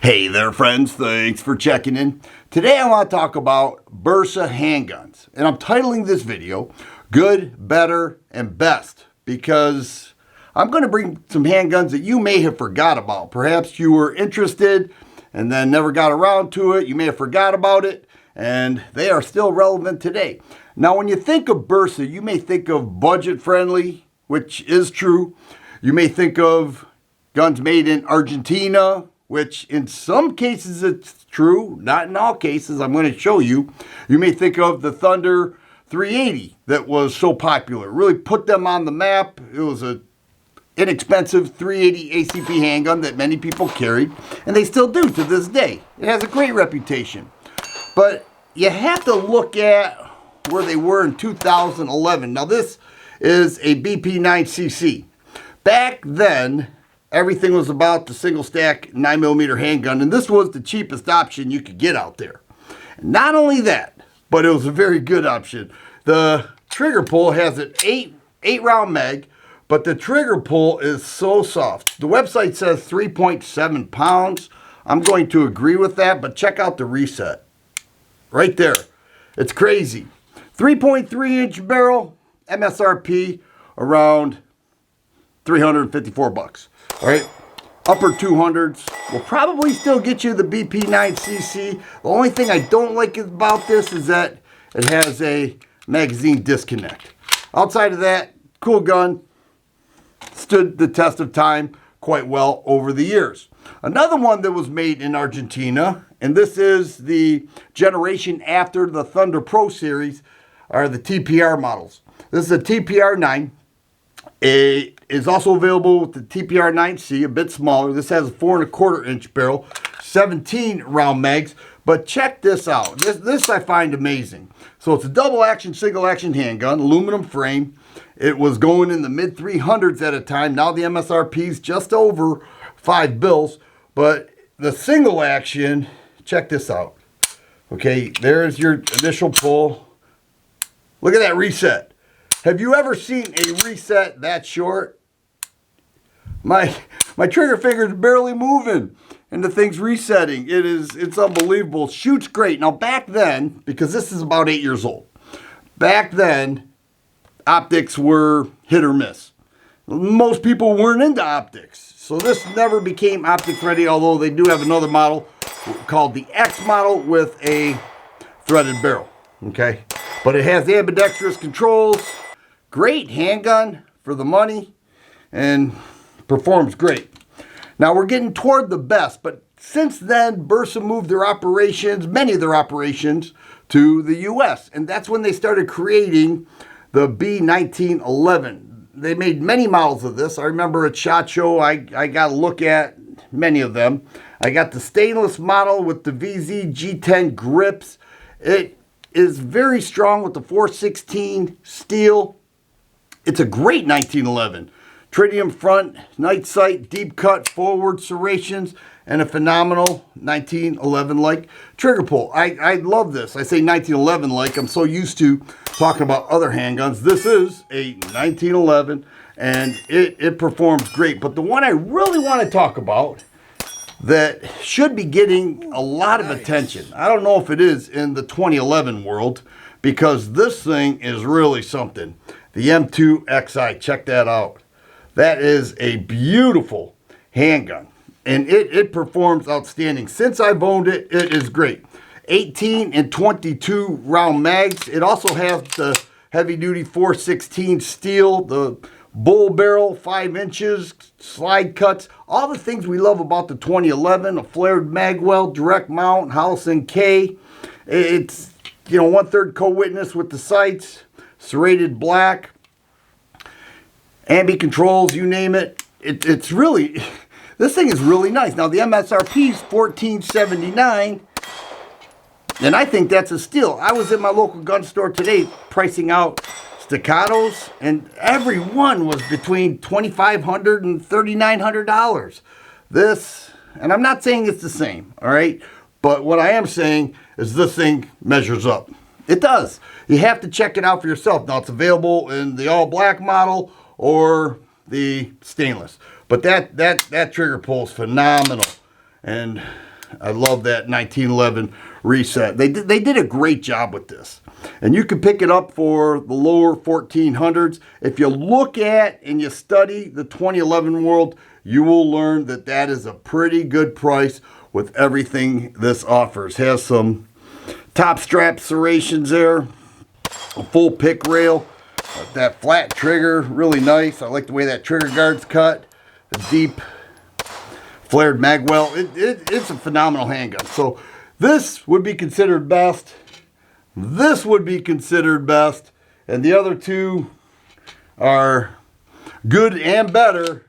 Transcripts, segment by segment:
Hey there friends, thanks for checking in. Today I want to talk about Bersa handguns, and I'm titling this video Good, Better, and Best because I'm going to bring some handguns that you may have forgot about. Perhaps you were interested and then never got around to it. You may have forgot about it and they are still relevant today. Now when you think of Bersa, you may think of budget friendly, which is true. You may think of guns made in Argentina, which in some cases it's true, not in all cases. I'm going to show you. You may think of the Thunder 380 that was so popular. Really put them on the map. It was an inexpensive 380 ACP handgun that many people carried, and they still do to this day. It has a great reputation. But you have to look at where they were in 2011. Now this is a BP9CC. Back then, everything was about the single stack 9mm handgun, and this was the cheapest option you could get out there. Not only that, but it was a very good option. The trigger pull has an 8 round mag, but the trigger pull is so soft. The website says 3.7 pounds. I'm going to agree with that, but check out the reset. Right there. It's crazy. 3.3 inch barrel, MSRP around 354 bucks. All right, upper 200s will probably still get you the BP9CC. The only thing I don't like about this is that it has a magazine disconnect. Outside of that, cool gun, stood the test of time quite well over the years. Another one that was made in Argentina, and this is the generation after the Thunder Pro series, are the TPR models. This is a TPR 9. It is also available with the TPR 9C, a bit smaller. This has a 4¼ inch barrel, 17 round mags. But check this out. This I find amazing. So it's a double action, single action handgun, aluminum frame. It was going in the mid 300s at a time. Now the MSRP is just over $5. But the single action, check this out. Okay, there's your initial pull. Look at that reset. Have you ever seen a reset that short? My trigger finger is barely moving and the thing's resetting. It's unbelievable. Shoots great. Now back then, because this is about 8 years old, back then optics were hit or miss. Most people weren't into optics. So this never became optics ready, although they do have another model called the X model with a threaded barrel. Okay, but it has ambidextrous controls. Great handgun for the money and performs great. Now we're getting toward the best, but since then Bersa moved their operations, many of their operations, to the US, and that's when they started creating the B1911. They made many models of this. I remember at SHOT Show I got a look at many of them. I got the stainless model with the VZ G10 grips. It is very strong with the 416 steel. It's a great 1911. Tritium front, night sight, deep cut, forward serrations, and a phenomenal 1911-like trigger pull. I love this. I say 1911-like. I'm so used to talking about other handguns. This is a 1911, and it performs great. But the one I really want to talk about that should be getting a lot of attention, I don't know if it is in the 2011 world, because this thing is really something. The M2XI, check that out. That is a beautiful handgun, and it performs outstanding. Since I've owned it, it is great. 18 and 22 round mags. It also has the heavy duty 416 steel, the bull barrel, 5 inches, slide cuts, all the things we love about the 2011, a flared magwell, direct mount, Holosun K. It's, 1/3 co-witness with the sights. Serrated black, ambi controls, you name it. It's really, this thing is really nice. Now the MSRP is $14.79, and I think that's a steal. I was at my local gun store today pricing out staccatos, and every one was between $2,500 and $3,900. This, and I'm not saying it's the same, all right? But what I am saying is this thing measures up. It does. You have to check it out for yourself. Now it's available in the all black model or the stainless. But that trigger pull is phenomenal. And I love that 1911 reset. They did a great job with this. And you can pick it up for the lower 1400s. If you look at and you study the 2011 world, you will learn that that is a pretty good price with everything this offers. Has some top strap serrations there, a full pick rail, that flat trigger, really nice. I like the way that trigger guard's cut, a deep flared mag well. It's a phenomenal handgun. So this would be considered best. This would be considered best. And the other two are good and better.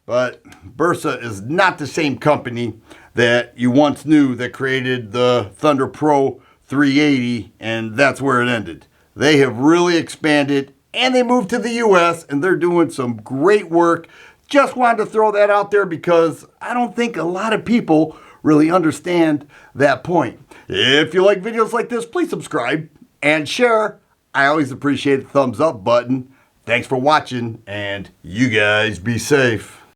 But Bersa is not the same company that you once knew that created the Thunder Pro 380, and that's where it ended. They have really expanded, and they moved to the US, and they're doing some great work. Just wanted to throw that out there because I don't think a lot of people really understand that point. If you like videos like this, please subscribe and share. I always appreciate the thumbs up button. Thanks for watching, and you guys be safe.